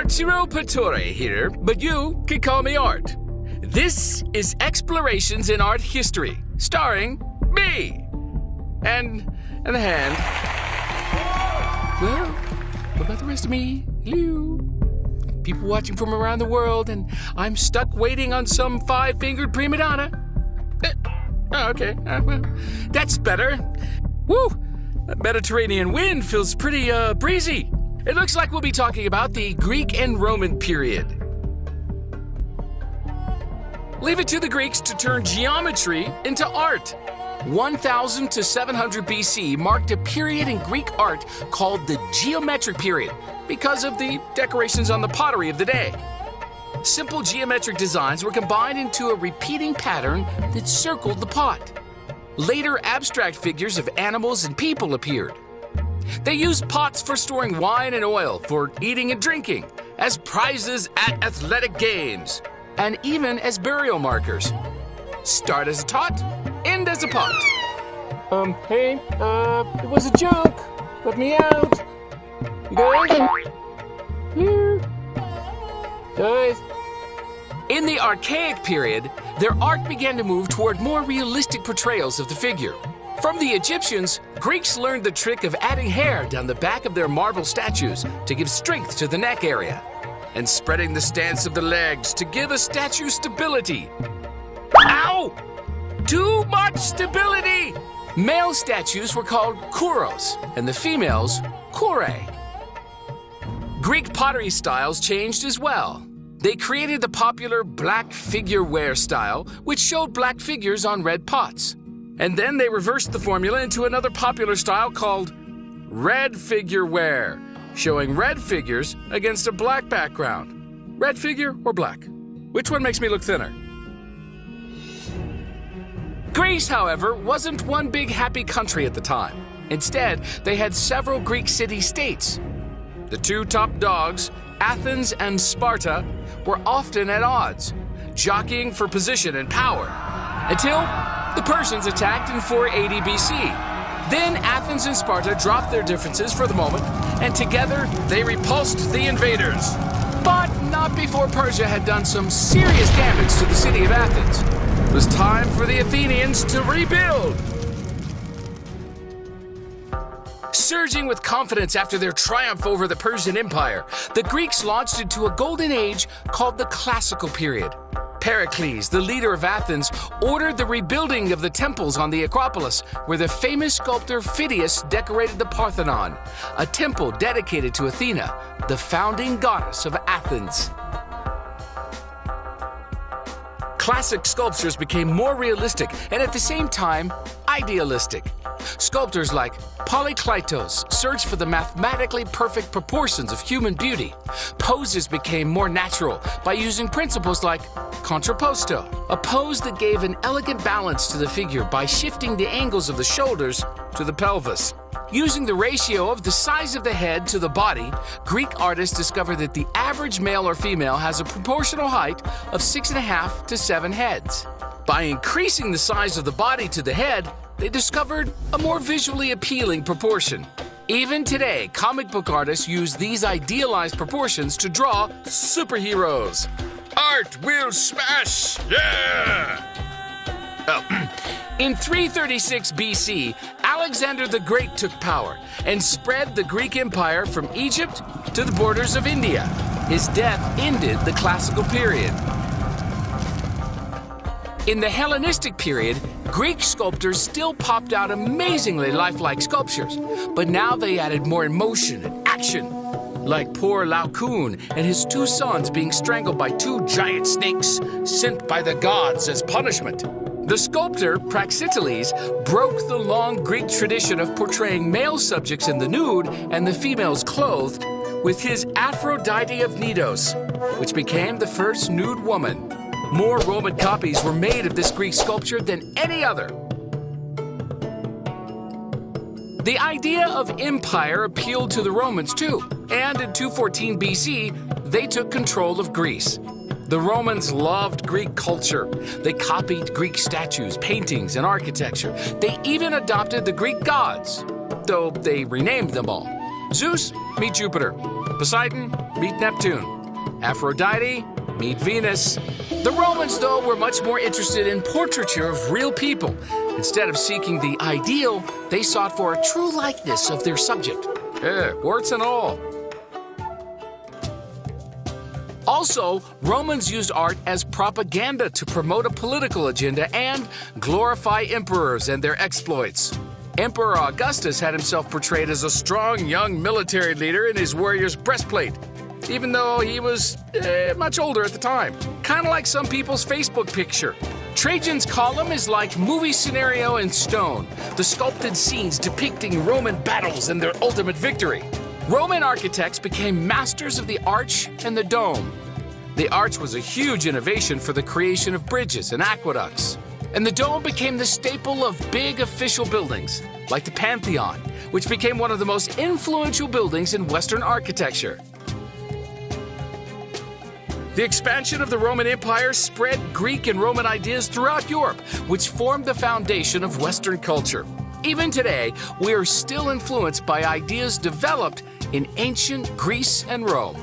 Arturo Pittore here, but you can call me Art. This is Explorations in Art History, starring me. And the hand. Well, what about the rest of me? Hello? People watching from around the world, and I'm stuck waiting on some five-fingered prima donna. Okay, well, that's better. Woo! That Mediterranean wind feels pretty, breezy. It looks like we'll be talking about the Greek and Roman period. Leave it to the Greeks to turn geometry into art. 1000 to 700 BC marked a period in Greek art called the geometric period because of the decorations on the pottery of the day. Simple geometric designs were combined into a repeating pattern that circled the pot. Later, abstract figures of animals and people appeared. They used pots for storing wine and oil, for eating and drinking, as prizes at athletic games, and even as burial markers. Start as a tot, end as a pot. Hey, it was a joke. Let me out. You guys? Here. Guys. In the Archaic period, their art began to move toward more realistic portrayals of the figure. From the Egyptians, Greeks learned the trick of adding hair down the back of their marble statues to give strength to the neck area, and spreading the stance of the legs to give a statue stability. Ow! Too much stability! Male statues were called kouros, and the females, kouroi. Greek pottery styles changed as well. They created the popular black figure ware style, which showed black figures on red pots. And then they reversed the formula into another popular style called red figure ware, showing red figures against a black background. Red figure or black? Which one makes me look thinner? Greece, however, wasn't one big happy country at the time. Instead, they had several Greek city-states. The two top dogs, Athens and Sparta, were often at odds, jockeying for position and power, until the Persians attacked in 480 BC. Then Athens and Sparta dropped their differences for the moment, and together they repulsed the invaders. But not before Persia had done some serious damage to the city of Athens. It was time for the Athenians to rebuild. Surging with confidence after their triumph over the Persian Empire, the Greeks launched into a golden age called the Classical period. Pericles, the leader of Athens, ordered the rebuilding of the temples on the Acropolis, where the famous sculptor Phidias decorated the Parthenon, a temple dedicated to Athena, the founding goddess of Athens. Classic sculptures became more realistic and at the same time idealistic. Sculptors like Polykleitos searched for the mathematically perfect proportions of human beauty. Poses became more natural by using principles like contrapposto, a pose that gave an elegant balance to the figure by shifting the angles of the shoulders to the pelvis. Using the ratio of the size of the head to the body, Greek artists discovered that the average male or female has a proportional height of 6.5 to 7 heads. By increasing the size of the body to the head, they discovered a more visually appealing proportion. Even today, comic book artists use these idealized proportions to draw superheroes. Art will smash! Yeah! In 336 BC, Alexander the Great took power and spread the Greek Empire from Egypt to the borders of India. His death ended the Classical period. In the Hellenistic period, Greek sculptors still popped out amazingly lifelike sculptures, but now they added more emotion and action, like poor Laocoon and his two sons being strangled by two giant snakes sent by the gods as punishment. The sculptor Praxiteles broke the long Greek tradition of portraying male subjects in the nude and the females clothed with his Aphrodite of Knidos, which became the first nude woman. More Roman copies were made of this Greek sculpture than any other. The idea of empire appealed to the Romans too, and in 214 BC, they took control of Greece. The Romans loved Greek culture. They copied Greek statues, paintings, and architecture. They even adopted the Greek gods, though they renamed them all. Zeus, meet Jupiter. Poseidon, meet Neptune. Aphrodite, meet Venus. The Romans, though, were much more interested in portraiture of real people. Instead of seeking the ideal, they sought for a true likeness of their subject. Warts and all. Also, Romans used art as propaganda to promote a political agenda and glorify emperors and their exploits. Emperor Augustus had himself portrayed as a strong young military leader in his warrior's breastplate, even though he was much older at the time. Kind of like some people's Facebook picture. Trajan's column is like movie scenario in stone, the sculpted scenes depicting Roman battles and their ultimate victory. Roman architects became masters of the arch and the dome. The arch was a huge innovation for the creation of bridges and aqueducts. And the dome became the staple of big official buildings, like the Pantheon, which became one of the most influential buildings in Western architecture. The expansion of the Roman Empire spread Greek and Roman ideas throughout Europe, which formed the foundation of Western culture. Even today, we are still influenced by ideas developed in ancient Greece and Rome.